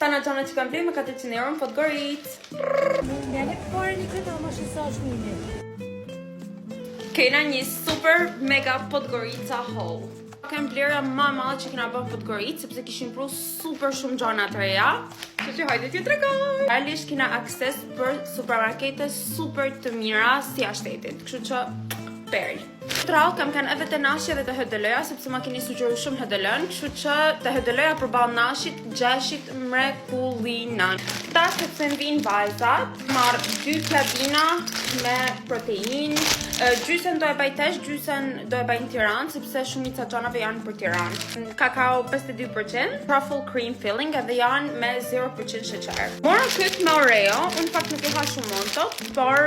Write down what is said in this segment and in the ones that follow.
Sana gjana që kam blej me 400 euro në Podgoric. Ja ne pare një këtë ama shisash mini. Kena një super mega Podgorica haul. Kem vlera më madhe që kena bën Podgoric sepse kishin pru super shumë gjana të reja. Që hajde t'ju tregoj. Realisht kena akses për supermarkete super të mira si a shtetit. Kështu që perl. Trall kam kanë edhe të nashje dhe të HDL-ja sepse ma keni sugjeruar shumë HDL-n, kështu që të HDL-ja përballë nashit, gjeshit mrekullinan. Tash sepse m'vin vajzat, marr 2 klabina me protein. Gjysën do e baj tesh, gjysën do e baj në Tiranë sepse shumica gjanave janë për Tiranë. Kakao 52%, truffle cream filling edhe janë me 0% sheqer. Mora këtë me Oreo, unë fakt nuk e ha shumë monto, por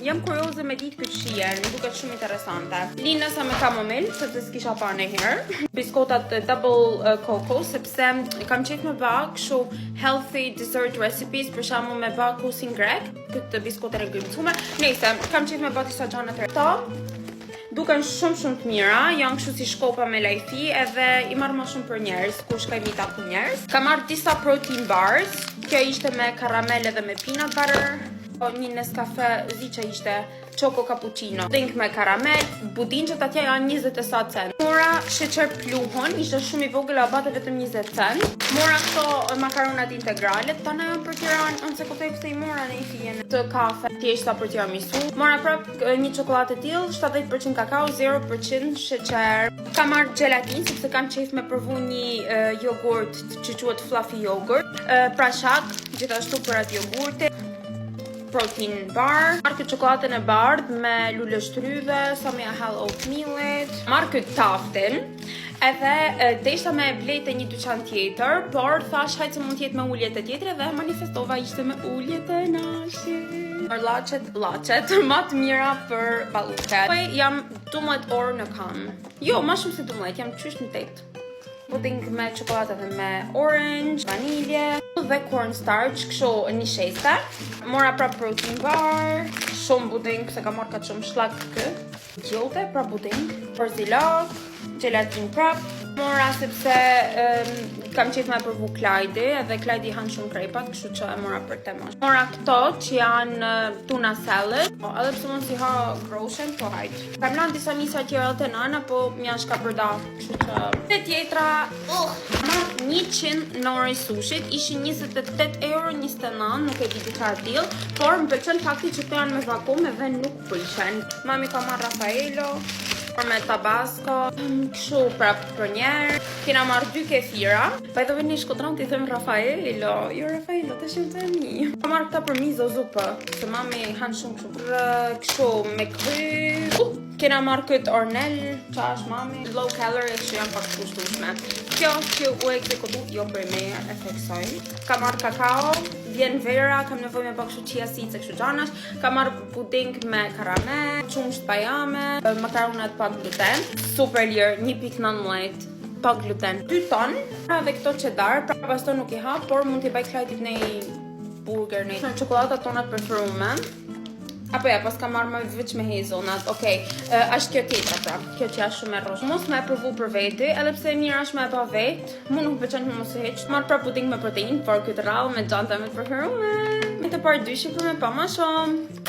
jam kurioze me ditë këtë shijen, duket shumë interesante. Linësa me kamomil, sepse s'kisha pa herë. Biskotat double cocoa, sepse kam qef me ba kështu healthy dessert recipes, për shembull me ba kusin grek, këtë biskotën e grimcume. Nëse kam qef me ba disa gjana të reja. Duken shumë të mira, janë kështu si shkopa me lajthi edhe i marr më shumë për njerëz, kush ka imita për njerëz. Kam marr disa protein bars, kjo ishte me karamel edhe me peanut butter. Një Nescafe zi që ishte choco cappuccino, drink me karamel, budin që atje janë 20 cent. Mora sheqer pluhon, ishte shumë i vogël, abate vetëm 20 cent. Mora këto makaronat integrale, tana janë për Tiranë, unë se kuptoj pse i mora në i fijen të kafe, thjeshta për tiramisu. Mora prap një çokoladë e tillë, 70% kakao, 0% sheqer. Kam marrë gelatin sepse kam qejf me provu një jogurt që quhet fluffy yogurt, prashak, gjithashtu për atë jogurti. Protein bar, marrë këtë çokoladën e bardhë me lule shtryve, sa me hell oatmeal-it, marrë këtë taftin, edhe deshta me blejt e një dyqan tjetër, por thash hajtë se mund t'jetë me ulljet e tjetër dhe manifestova ishte me ulljet e nashit. Lachet, ma të mira për balluket. Jam 12 orë në kam. Jo, ma shumë se 12, jam qysh në 8. Pudding me çokoladë dhe me orange, vanilje dhe cornstarch, kështu një sheste. Mora pra protein bar, shumë pudding, se ka marrë ka shumë shlak kë. Gjote, pra pudding, porzilok, gelatin prap. Mora sepse kam qef me provu Klajdi, edhe Klajdi hanë shumë krepat, kështu që e mora për tema. Mora këto që janë tuna salad, edhe pse mund si ha groshen, po hajt. Kam lanë disa njësa tjera të nana, po mja shka përda, kështu që... Të tjetra, marrë 100 nori sushit, ishin 28 euro 29, nuk e di çfarë till, por më pëlqen fakti që këto janë me vakum edhe nuk prishen. Mami ka marrë Raffaello, me tabasco, kështu prap për njerë. Kena marrë 2 kefira. By the way, një shkotran t'i them Raffaello. Jo, Raffaello, të shimë të mi. Ka marrë këta për mizo zupë, se mami hanë shumë kështu me kry. Kena marrë këtë ornel, qash mami. Low calorie, që janë pak kushtueshme. Kjo që u ekzekutu, jo për me e theksoj. Ka marrë kakao, vjen vera, kam nevoj me pak chia seeds e kështu gjanash. Ka marrë pudding me karamel, qumsht pajame, makaronat pa gluten, super lirë, 1.19 pa gluten, 2 ton, dhe këto cheddar, pra pas to nuk i ha, por mund t'i baj Klajtit në i burger, në çokoladat tonat preferume. Apo ja, pas ka marrë me veç me hazelnut, okej, ashtë kjo tjetra pra, kjo që ashtë shumë e rosh. Mos me e provu për veti, edhe pse e mirë ashtë me e pa vet, mu nuk pëqen mos e heq. Marrë pra pudding me protein, por këtë rallë me gjanta me të preferume. Me të parë dyshim për me pa ma shumë.